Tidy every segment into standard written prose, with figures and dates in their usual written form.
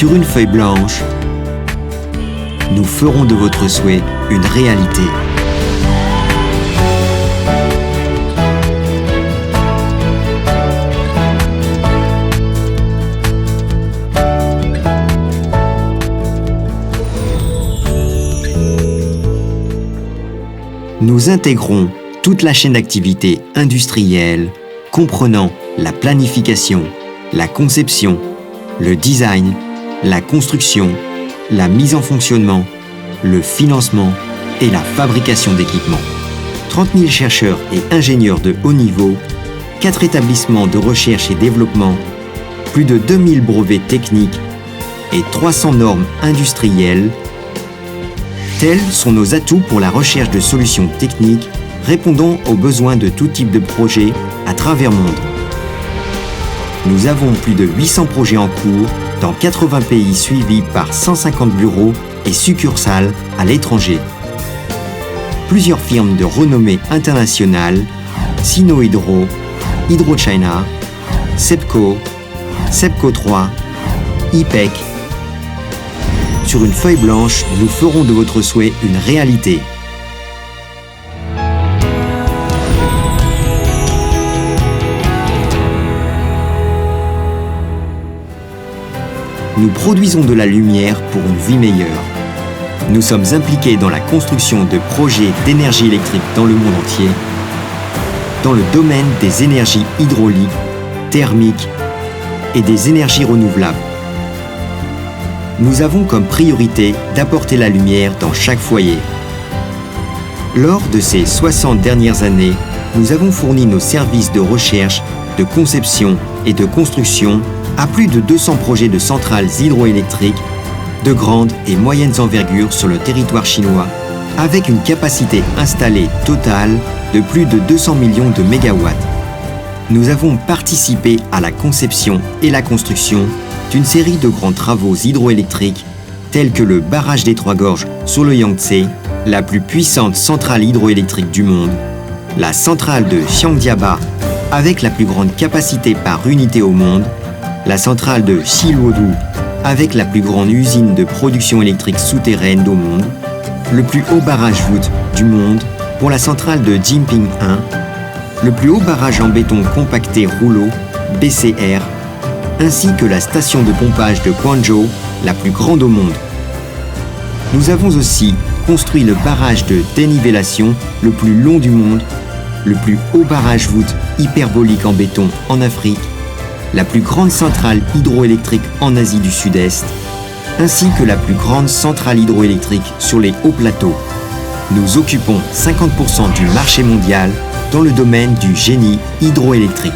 Sur une feuille blanche, nous ferons de votre souhait une réalité. Nous intégrons toute la chaîne d'activité industrielle, comprenant la planification, la conception, le design, la construction, la mise en fonctionnement, le financement et la fabrication d'équipements. 30 000 chercheurs et ingénieurs de haut niveau, 4 établissements de recherche et développement, plus de 2000 brevets techniques et 300 normes industrielles. Tels sont nos atouts pour la recherche de solutions techniques répondant aux besoins de tout type de projets à travers le monde. Nous avons plus de 800 projets en cours dans 80 pays suivis par 150 bureaux et succursales à l'étranger. Plusieurs firmes de renommée internationale, Sinohydro, HydroChina, SEPCO, SEPCO 3, IPEC. Sur une feuille blanche, nous ferons de votre souhait une réalité. Nous produisons de la lumière pour une vie meilleure. Nous sommes impliqués dans la construction de projets d'énergie électrique dans le monde entier, dans le domaine des énergies hydrauliques, thermiques et des énergies renouvelables. Nous avons comme priorité d'apporter la lumière dans chaque foyer. Lors de ces 60 dernières années, nous avons fourni nos services de recherche, de conception et de construction à plus de 200 projets de centrales hydroélectriques de grande et moyennes envergures sur le territoire chinois, avec une capacité installée totale de plus de 200 millions de mégawatts. Nous avons participé à la conception et la construction d'une série de grands travaux hydroélectriques tels que le barrage des Trois Gorges sur le Yangtze, la plus puissante centrale hydroélectrique du monde, la centrale de Xiangdiaba avec la plus grande capacité par unité au monde, la centrale de Xiluodu avec la plus grande usine de production électrique souterraine au monde, le plus haut barrage voûte du monde pour la centrale de Jinping 1, le plus haut barrage en béton compacté rouleau, BCR, ainsi que la station de pompage de Guangzhou, la plus grande au monde. Nous avons aussi construit le barrage de dénivellation le plus long du monde, le plus haut barrage voûte hyperbolique en béton en Afrique, la plus grande centrale hydroélectrique en Asie du Sud-Est, ainsi que la plus grande centrale hydroélectrique sur les hauts plateaux. Nous occupons 50% du marché mondial dans le domaine du génie hydroélectrique.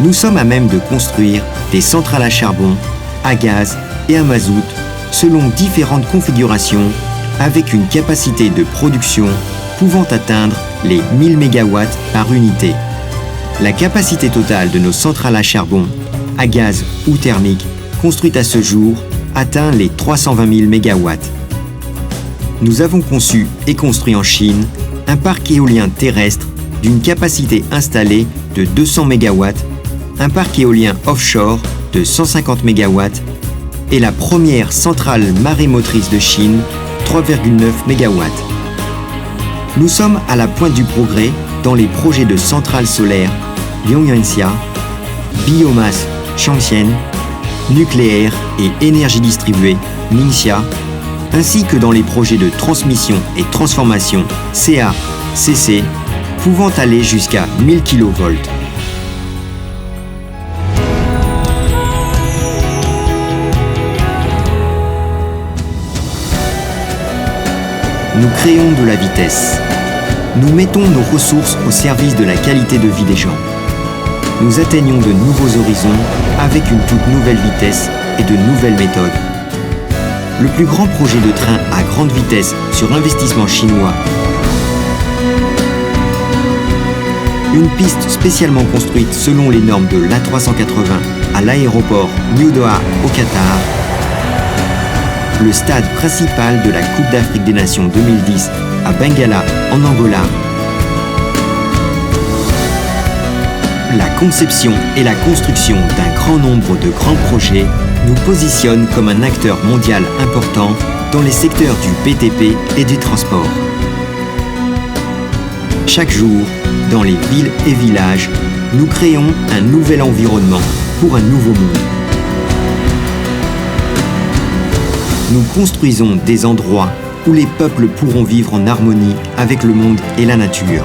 Nous sommes à même de construire des centrales à charbon, à gaz et à mazout selon différentes configurations avec une capacité de production pouvant atteindre les 1000 MW par unité. La capacité totale de nos centrales à charbon, à gaz ou thermique construites à ce jour atteint les 320 000 MW. Nous avons conçu et construit en Chine un parc éolien terrestre d'une capacité installée de 200 MW, un parc éolien offshore de 150 MW et la première centrale marémotrice de Chine, 3,9 MW. Nous sommes à la pointe du progrès dans les projets de centrales solaires Yongyanxia, biomasse Changxian, nucléaire et énergie distribuée Ningxia, ainsi que dans les projets de transmission et transformation CA-CC pouvant aller jusqu'à 1000 kV. Nous créons de la vitesse. Nous mettons nos ressources au service de la qualité de vie des gens. Nous atteignons de nouveaux horizons avec une toute nouvelle vitesse et de nouvelles méthodes. Le plus grand projet de train à grande vitesse sur investissement chinois. Une piste spécialement construite selon les normes de l'A380 à l'aéroport New Doha au Qatar. Le stade principal de la Coupe d'Afrique des Nations 2010 à Bengala en Angola. La conception et la construction d'un grand nombre de grands projets nous positionne comme un acteur mondial important dans les secteurs du BTP et du transport. Chaque jour, dans les villes et villages, nous créons un nouvel environnement pour un nouveau monde. Nous construisons des endroits où les peuples pourront vivre en harmonie avec le monde et la nature.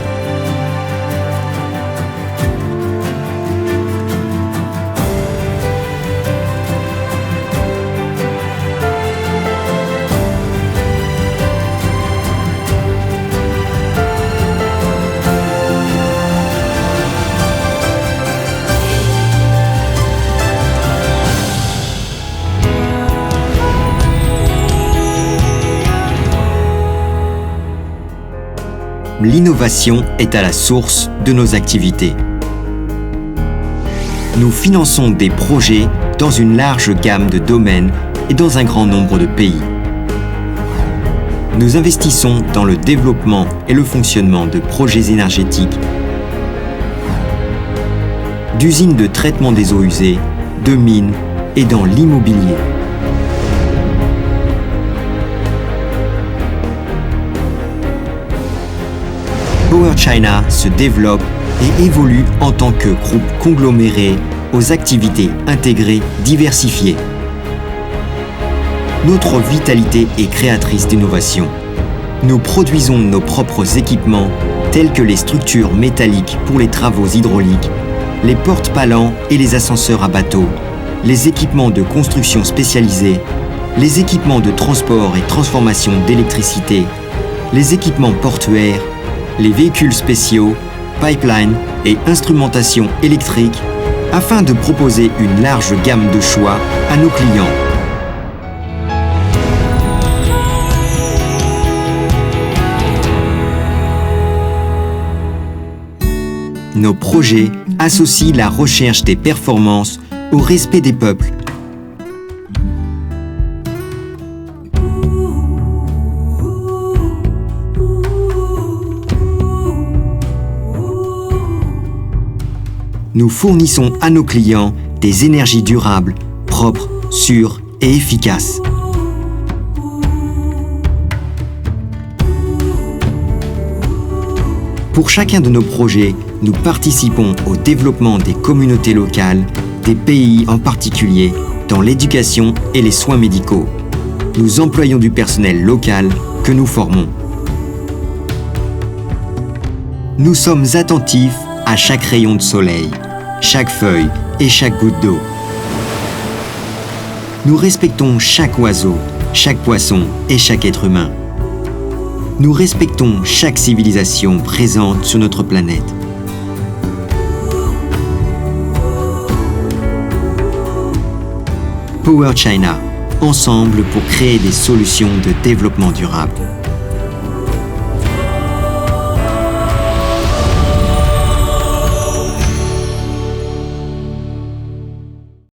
L'innovation est à la source de nos activités. Nous finançons des projets dans une large gamme de domaines et dans un grand nombre de pays. Nous investissons dans le développement et le fonctionnement de projets énergétiques, d'usines de traitement des eaux usées, de mines et dans l'immobilier. PowerChina se développe et évolue en tant que groupe congloméré aux activités intégrées diversifiées. Notre vitalité est créatrice d'innovation. Nous produisons nos propres équipements tels que les structures métalliques pour les travaux hydrauliques, les porte-palans et les ascenseurs à bateau, les équipements de construction spécialisés, les équipements de transport et transformation d'électricité, les équipements portuaires, les véhicules spéciaux, pipelines et instrumentation électrique afin de proposer une large gamme de choix à nos clients. Nos projets associent la recherche des performances au respect des peuples. Nous fournissons à nos clients des énergies durables, propres, sûres et efficaces. Pour chacun de nos projets, nous participons au développement des communautés locales, des pays en particulier, dans l'éducation et les soins médicaux. Nous employons du personnel local que nous formons. Nous sommes attentifs à chaque rayon de soleil, chaque feuille et chaque goutte d'eau. Nous respectons chaque oiseau, chaque poisson et chaque être humain. Nous respectons chaque civilisation présente sur notre planète. PowerChina, ensemble pour créer des solutions de développement durable.